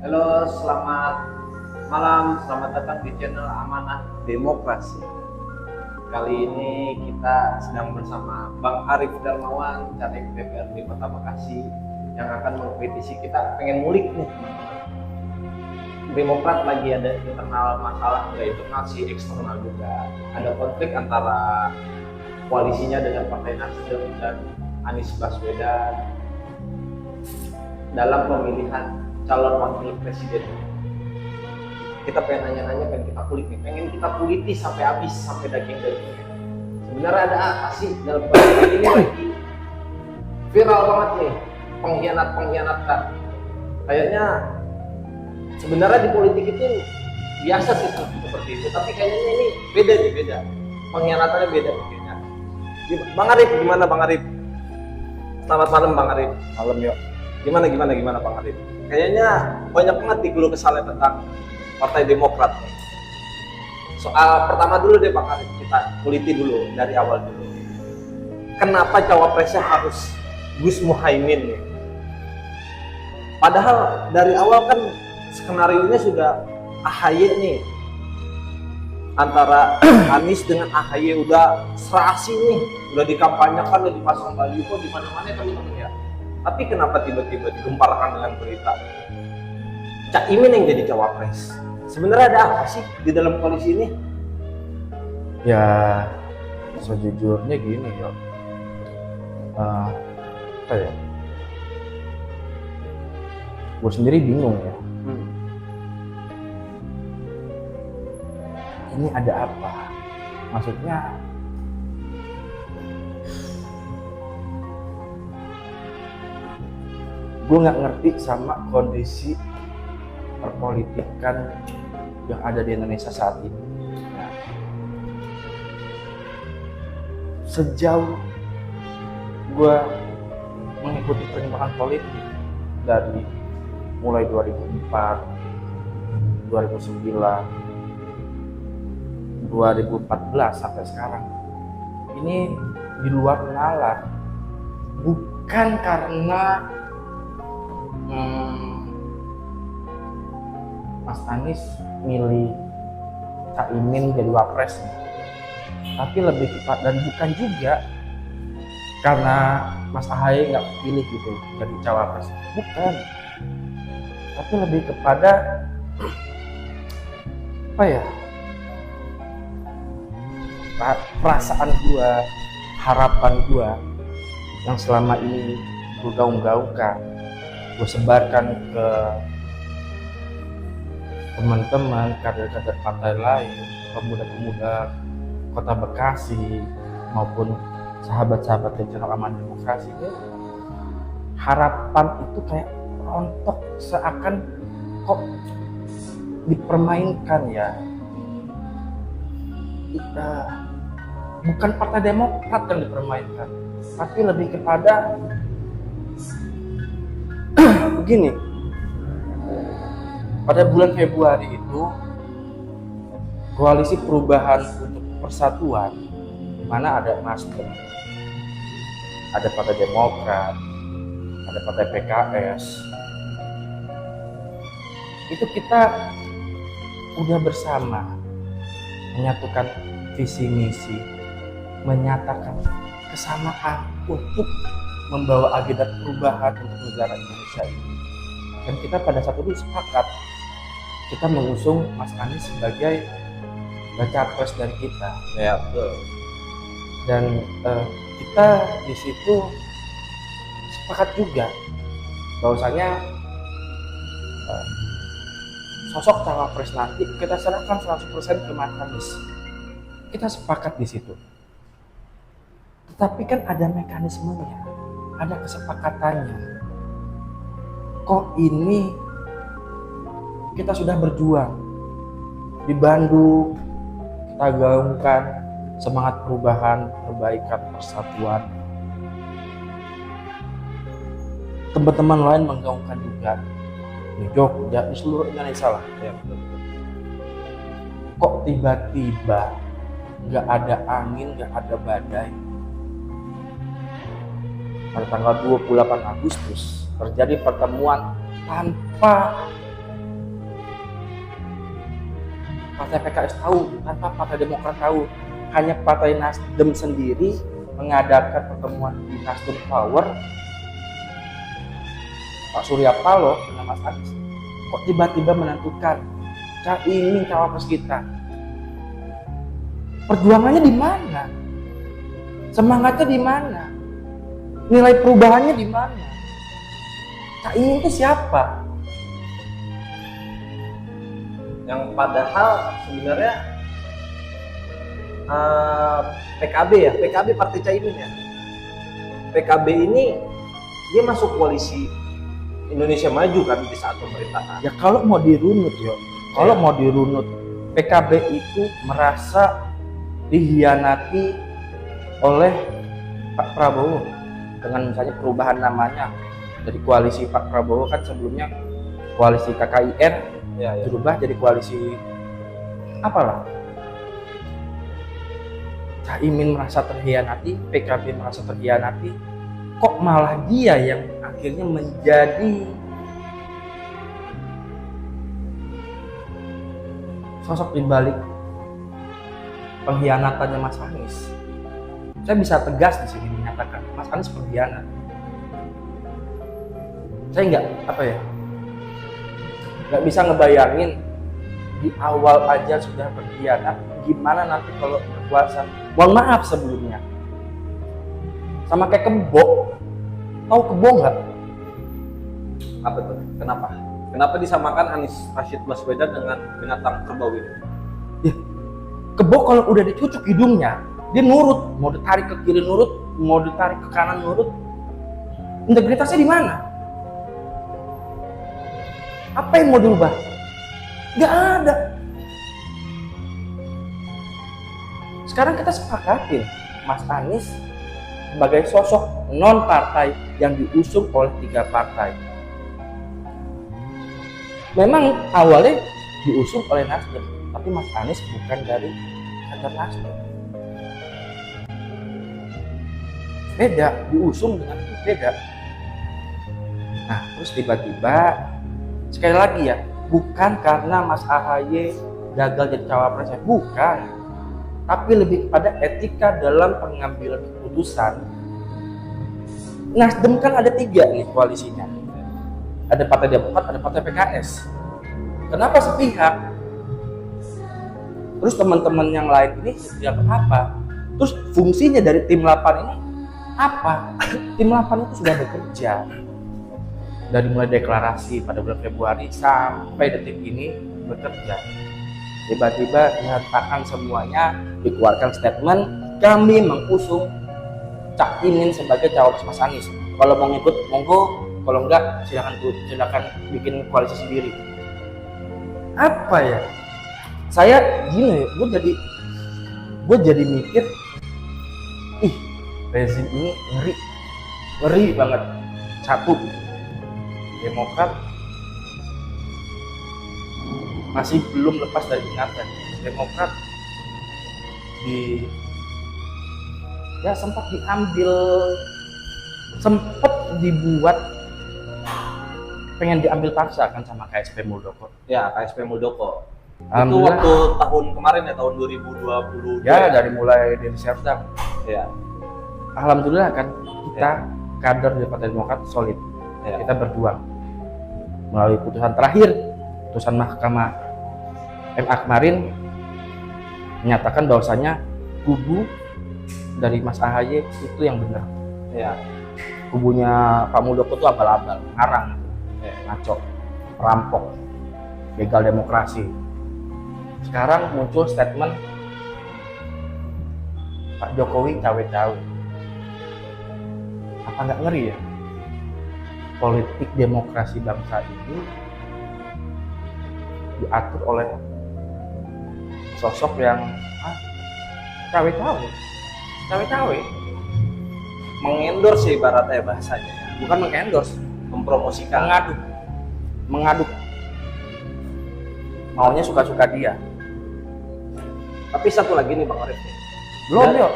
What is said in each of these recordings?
Halo, selamat malam, selamat datang di channel Amanah Demokrasi. Kali ini kita sedang bersama Bang Arief Darmawan, caleg DPRD Kota Bekasi, yang akan mengkritisi kita. Pengen mulik nih, Demokrat lagi ada internal masalah, nggak internal sih, eksternal juga. Ada konflik antara koalisinya dengan Partai Nasdem dan Anies Baswedan dalam pemilihan calon wakil presiden. Kita pengen nanya-nanya, pengen kita kulik nih, pengen kita kuliti sampai habis, sampai daging-dagingnya. Sebenarnya ada apa sih dalam politik ini lagi viral banget nih, pengkhianat-pengkhianatan. Kayaknya sebenarnya di politik itu biasa sih seperti itu, tapi kayaknya ini beda nih, beda. Pengkhianatannya beda kayaknya. Bang Arief, gimana Bang Arief? Selamat malam Bang Arief. Malam yuk. Gimana Bang Arief? Kayaknya banyak banget nih keluh kesahnya tentang Partai Demokrat. Soal pertama dulu deh Bang Arief, kita kuliti dulu dari awal dulu. Kenapa cawapresnya harus Gus Muhaimin nih? Padahal dari awal kan skenario-nya sudah AHY nih. Antara Anies dengan AHY udah serasi nih, udah dikampanyekan, udah dipasang baliho di mana-mana teman-teman ya. Tapi kenapa tiba-tiba digemparkan dengan berita Cak Imin yang jadi cawapres? Sebenarnya ada apa sih di dalam koalisi ini? Ya sejujurnya gini yuk. Apa ya? Gue sendiri bingung ya. Ini ada apa? Maksudnya gue nggak ngerti sama kondisi perpolitikan yang ada di Indonesia saat ini. Nah, sejauh gue mengikuti perkembangan politik dari mulai 2004, 2009, 2014 sampai sekarang, ini di luar nalar, bukan karena Mas Anies milih Cak Imin jadi wapres, tapi lebih kepada, dan bukan juga karena Mas AHY nggak pilih gitu jadi cawapres, bukan, tapi lebih kepada apa ya, perasaan gua, harapan gua yang selama ini gua gaung-gaungkan, gue sebarkan ke teman-teman kader-kader partai lain, pemuda-pemuda Kota Bekasi maupun sahabat-sahabat di channel Amanah Demokrasi. Harapan itu kayak rontok, seakan kok dipermainkan ya. Bukan Partai Demokrat yang dipermainkan, tapi lebih kepada begini. Pada bulan Februari itu koalisi perubahan untuk persatuan, di mana ada Nasdem, ada Partai Demokrat, ada Partai PKS, itu kita udah bersama menyatukan visi misi, menyatakan kesamaan untuk membawa agenda perubahan untuk negara Indonesia ini. Dan kita pada saat itu sepakat, kita mengusung Mas Anies sebagai baca pres dari kita. Ya, betul. Dan kita di situ sepakat juga bahwasanya sosok cawapres nanti kita serahkan 100% ke Mas Anies. Kita sepakat di situ. Tetapi kan ada mekanismenya, ada kesepakatannya. Kok ini kita sudah berjuang di Bandung, kita gaungkan semangat perubahan, perbaikan, persatuan. Teman-teman lain menggaungkan juga di Jogja, di seluruh Indonesia lah. Ya, betul. Kok tiba-tiba nggak ada angin, nggak ada badai? Pada tanggal 28 Agustus terjadi pertemuan tanpa Partai PKS tahu, tanpa Partai Demokrat tahu. Hanya Partai Nasdem sendiri mengadakan pertemuan di Nasdem Tower. Pak Surya Paloh dengan Mas Anies kok tiba-tiba menentukan ini cawapres kita. Perjuangannya di mana? Semangatnya di mana? Nilai perubahannya di mana? Caimin itu siapa? Yang padahal sebenarnya PKB ya, PKB Partai Caimin ya. PKB ini dia masuk koalisi Indonesia Maju kan di saat pemerintahan. Ya kalau mau dirunut kalau mau dirunut, PKB itu merasa dihianati oleh Pak Prabowo dengan misalnya perubahan namanya dari koalisi Pak Prabowo kan sebelumnya koalisi KKIR berubah jadi koalisi apalah. Caimin merasa terhianati, PKB merasa terhianati, kok malah dia yang akhirnya menjadi sosok di balik pengkhianatannya Mas Anies. Saya bisa tegas di sini menyatakan Mas Anies pengkhianat. Saya nggak bisa ngebayangin di awal aja sudah berkhianat, gimana nanti kalau berkuasa. Mohon maaf sebelumnya, sama kayak Kebo. Tahu Kebo nggak? Apa tuh? Kenapa? Kenapa disamakan Anies Rashid Baswedan dengan binatang kerbau ini? Ya, Kebo kalau udah dicucuk hidungnya, dia nurut. Mau ditarik ke kiri nurut, mau ditarik ke kanan nurut. Integritasnya di mana? Apa yang mau diubah? Nggak ada. Sekarang kita sepakatin Mas Anies sebagai sosok non partai yang diusung oleh 3 partai. Memang awalnya diusung oleh Nasdem, tapi Mas Anies bukan dari kader Nasdem. Beda, diusung dengan beda. Nah, terus tiba-tiba sekali lagi ya, bukan karena Mas AHY gagal jadi cawapres, bukan. Tapi lebih kepada etika dalam pengambilan keputusan. Nasdem kan ada 3 nih koalisinya. Ada Partai Demokrat, ada Partai PKS. Kenapa sepihak? Terus teman-teman yang lain ini tidak apa? Terus fungsinya dari tim 8 ini apa? Tim 8 itu sudah bekerja. Dari mulai deklarasi pada bulan Februari sampai detik ini bekerja. Tiba-tiba dinyatakan semuanya, dikeluarkan statement, kami mengusung Caimin sebagai cawapres Mas Anies. Kalau mau ngikut monggo, kalau enggak silakan bikin koalisi sendiri. Apa ya? Saya gini, gue jadi mikir, rezim ini ngeri banget. Satu, Demokrat masih belum lepas dari ingatan. Demokrat sempat dibuat pengen diambil paksa kan sama KSP Muldoko. Ya, KSP Muldoko. Itu waktu tahun kemarin ya, tahun 2022. Ya, dari mulai dari Serdang. Ya. Alhamdulillah kan kita kader dari Partai Demokrat solid. Ya. Kita berjuang melalui putusan terakhir, putusan Mahkamah MA kemarin menyatakan bahwasanya kubu dari Mas AHY itu yang benar. Ya. Kubunya Pak Muldoko itu abal-abal, ngarang, ngaco, perampok, begal demokrasi. Sekarang muncul statement Pak Jokowi cawe-cawe. Apa nggak ngeri ya? Politik demokrasi bangsa ini diatur oleh sosok yang cawe-cawe, mengendorse ibaratnya bahasanya. bukan mengendorse, Mempromosikan. mengaduk, maunya suka-suka dia. Tapi satu lagi nih Bang Arif. Belum yuk.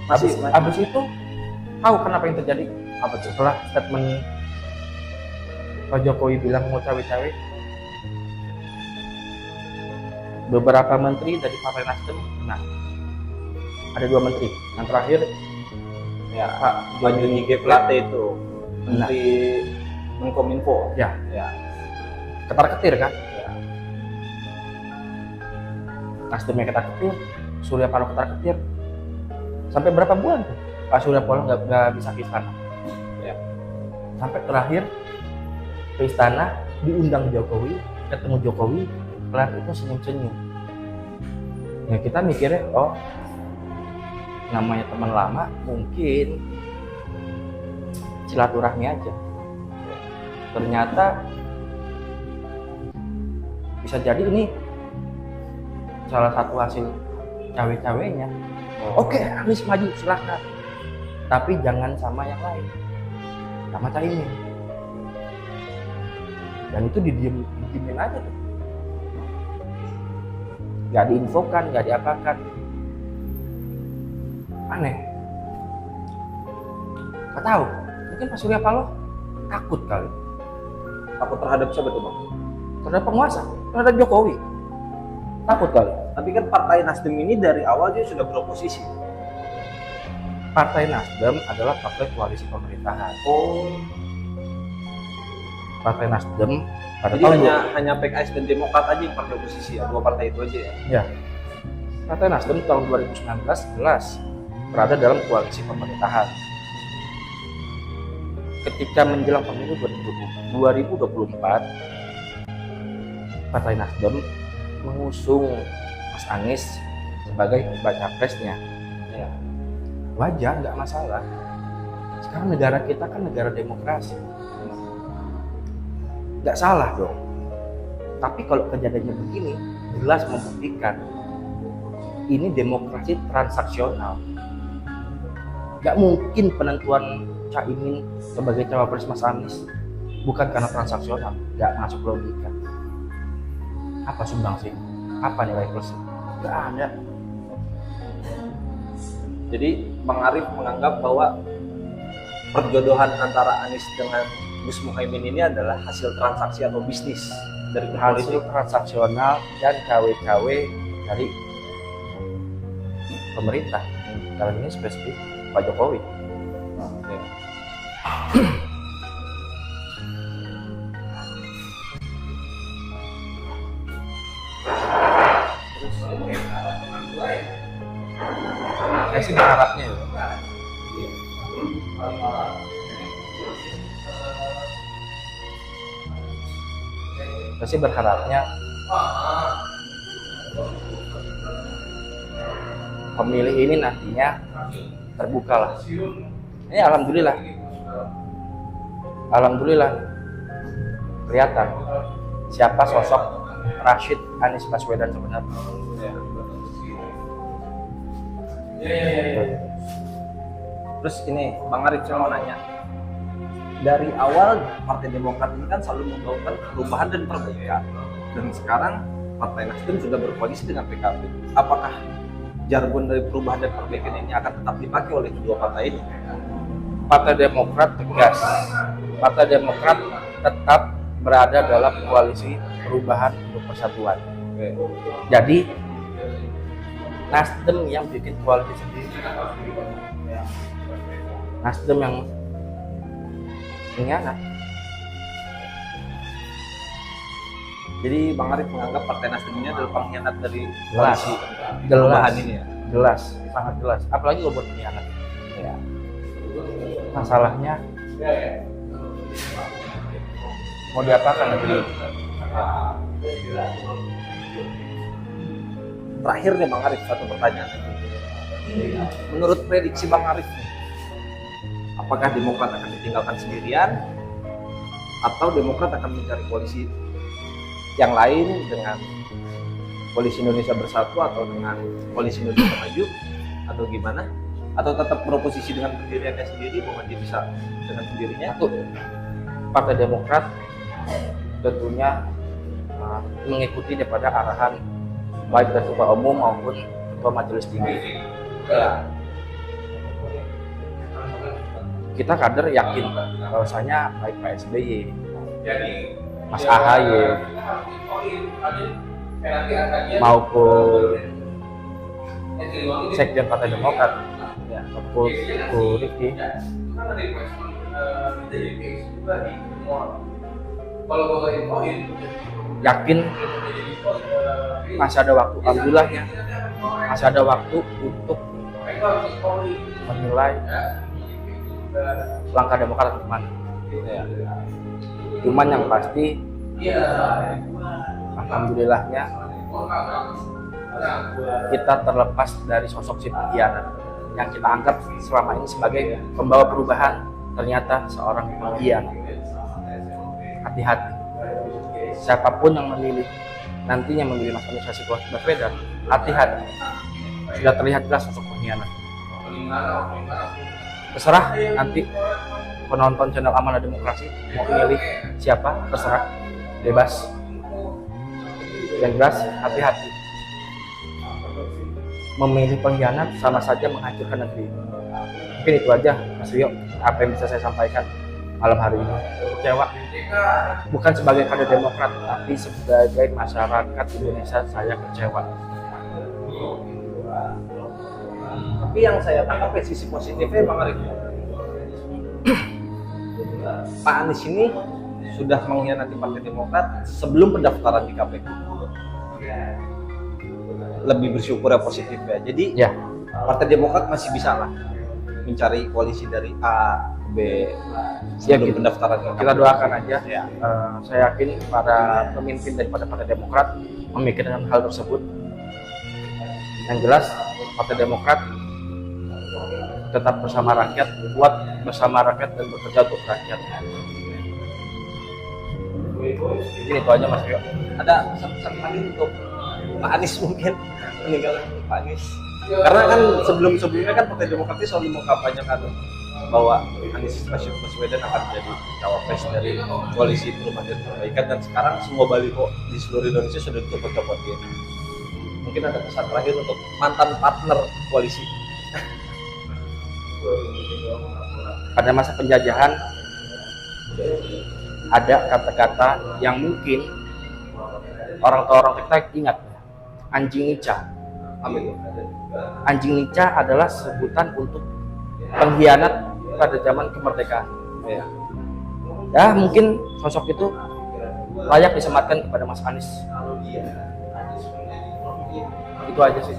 Masih. Habis itu tahu kenapa yang terjadi? Apa setelah statement Pak Jokowi bilang mau cawe-cawe, beberapa menteri dari Partai Nasdem kena. Ada 2 menteri. Yang terakhir Ya, Pak Pak Joni G Plate itu Nah. Menteri Menkominfo. ya Ya. ketar-ketir kan. Ya. Nasdemnya ketar-ketir, Surya Paloh ketar-ketir. Sampai berapa bulan tuh Pak Surya Paloh nggak bisa ke istana. Ya. Sampai terakhir ke istana diundang Jokowi, ketemu Jokowi, kelar itu senyum-senyum. Ya kita mikirnya, oh namanya teman lama mungkin silaturahmi aja. Ternyata bisa jadi ini salah satu hasil cawe-cawenya. Oke, Anies maju silahkan, tapi jangan sama yang lain, sama Caimin. Dan itu didiemin aja tuh, nggak diinfokan, nggak diapakan. Aneh, nggak tahu. Mungkin Pak Surya Paloh takut kali Takut terhadap siapa tuh, Bang? terhadap penguasa, terhadap Jokowi. Takut kali. Tapi kan Partai Nasdem ini dari awal dia sudah beroposisi. Partai Nasdem adalah partai koalisi pemerintahan. Oh, Partai Nasdem pada jadi tahun hanya PKS dan Demokrat aja yang partai oposisi ya, 2 partai itu aja ya. Ya, Partai Nasdem tahun 2019 jelas berada dalam koalisi pemerintahan. Ketika menjelang pemilu 2024, Partai Nasdem mengusung Mas Anies sebagai baca presnya. Ya. Wajar, nggak masalah. Sekarang negara kita kan negara demokrasi, nggak salah dong. Tapi kalau kejadiannya begini, jelas membuktikan ini demokrasi transaksional. Nggak mungkin penentuan Caimin sebagai cawapres Mas Anies bukan karena transaksional, nggak masuk logika. Apa sumbangsi? Apa nilai plusnya? Nggak ada. Jadi Bang Arif menganggap bahwa perjodohan antara Anies dengan Gus Muhaimin ini adalah hasil transaksi atau bisnis dari Hasil politik. transaksional dan cawe-cawe dari pemerintah. Dalam ini spesifik Pak Jokowi. Oke. Saya sih berharapnya ya. Saya sih berharapnya pemilih ini nantinya terbuka lah. Ini alhamdulillah kelihatan siapa sosok Rashid Anies Baswedan sebenarnya. Terus ini Bang Arif, saya mau nanya, dari awal Partai Demokrat ini kan selalu membawakan perubahan dan perbaikan, dan sekarang Partai Nasdem sudah berkoalisi dengan PKB. Apakah jargon dari perubahan dan perbaikan ini akan tetap dipakai oleh kedua partai ini? Partai Demokrat tegas. Partai Demokrat tetap berada dalam koalisi perubahan untuk persatuan. Oke. Jadi Nasdem yang bikin koalisi sendiri. Nasdem yang mengkhianat. Jadi Bang Arif menganggap Partai Nasdem ini adalah pengkhianat dari Jelas. koalisi Jelas. perubahan ini ya? Jelas, sangat jelas. Apalagi kalau buat pengkhianat. Ya. Masalahnya mau diapakan negeri? Terakhir nih Bang Arif, satu pertanyaan. Menurut prediksi Bang Arif, apakah Demokrat akan ditinggalkan sendirian atau Demokrat akan mencari koalisi yang lain dengan Koalisi Indonesia Bersatu atau dengan Koalisi Indonesia Maju atau gimana? Atau tetap beroposisi dengan pendiriannya sendiri, bahwa dia bisa dengan sendirinya? Satu, Partai Demokrat tentunya mengikuti daripada arahan baik dari Ketua Umum maupun Ketua Majelis Tinggi. Ya. Kita kader yakin bahwasanya baik Pak SBY, Mas AHY, maupun Sekjen Partai Demokrat ya, maupun Bu Rifki yakin masih ada waktu, alhamdulillahnya masih ada waktu untuk menilai langkah Demokrat kemana. Ya. Cuman yang pasti, alhamdulillahnya kita terlepas dari sosok si pengkhianat yang kita anggap selama ini sebagai pembawa perubahan, ternyata seorang pengkhianat. Hati-hati, siapapun yang nantinya memilih Mas Anies Baswedan, hati-hati, sudah terlihat jelas sosok pengkhianat. Terserah nanti penonton channel Amanah Demokrasi mau pilih siapa, terserah, bebas. Yang jelas hati-hati, memilih pengkhianat sama saja menghancurkan negeri. Mungkin itu aja Mas Rio apa yang bisa saya sampaikan malam hari ini. Kecewa bukan sebagai kader Demokrat, tapi sebagai masyarakat Indonesia saya kecewa. Tapi yang saya tangkap sisi positifnya Bang Arif, Pak Anies ini sudah mengkhianati Partai Demokrat sebelum pendaftaran di KPK. Lebih bersyukur ya positif ya. Jadi Ya, Partai Demokrat masih bisa lah mencari koalisi dari A, B sebelum pendaftaran ke KPK. kita doakan aja. Ya. Saya yakin para pemimpin daripada Partai Demokrat memikirkan hal tersebut. Yang jelas Partai Demokrat tetap bersama rakyat, kuat bersama rakyat dan bekerja untuk rakyat. Mungkin itu aja Mas Rio. Ada pesan-pesan lagi untuk Pak Anies mungkin meninggalkan Pak Anies. Karena kan sebelum-sebelumnya kan Partai Demokrat itu selalu mengkampanyekan bahwa Anies Baswedan akan jadi cawapres dari koalisi perubahan dan perbaikan, dan sekarang semua baliho di seluruh Indonesia sudah dicopot-copotin. Mungkin ada pesan terakhir untuk mantan partner koalisi. Pada masa penjajahan ada kata-kata yang mungkin orang kita ingat, anjing nica. Amin. Anjing nica adalah sebutan untuk pengkhianat pada zaman kemerdekaan. Ya. Ya mungkin sosok itu layak disematkan kepada Mas Anies. Itu aja sih.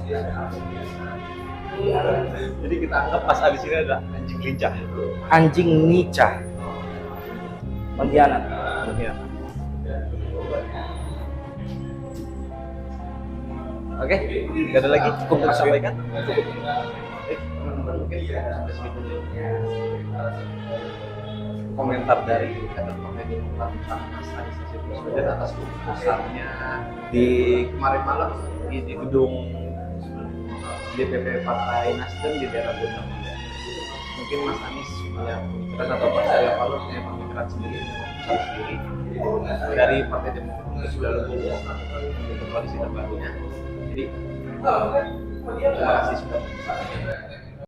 Jadi kita anggap Mas Anies ini adalah anjing lincah. Anjing nica, pengkhianat. Oke, nggak ada lagi cukup untuk sampaikan. Teman-teman mungkin sudah segitu dulu. Komentar dari kader Partai Demokrat tentang Mas Anies Baswedan atas keputusannya di kemarin malam di gedung DPP Partai Nasdem di daerah Gondang. Mungkin Mas Anies punya pemikiran atau Pak Surya Paloh punya pemikiran sendiri, punya keputusan sendiri. Dari Partai Demokrat juga sudah lebih untuk koalisi terbarunya. Jadi terima kasih sudah.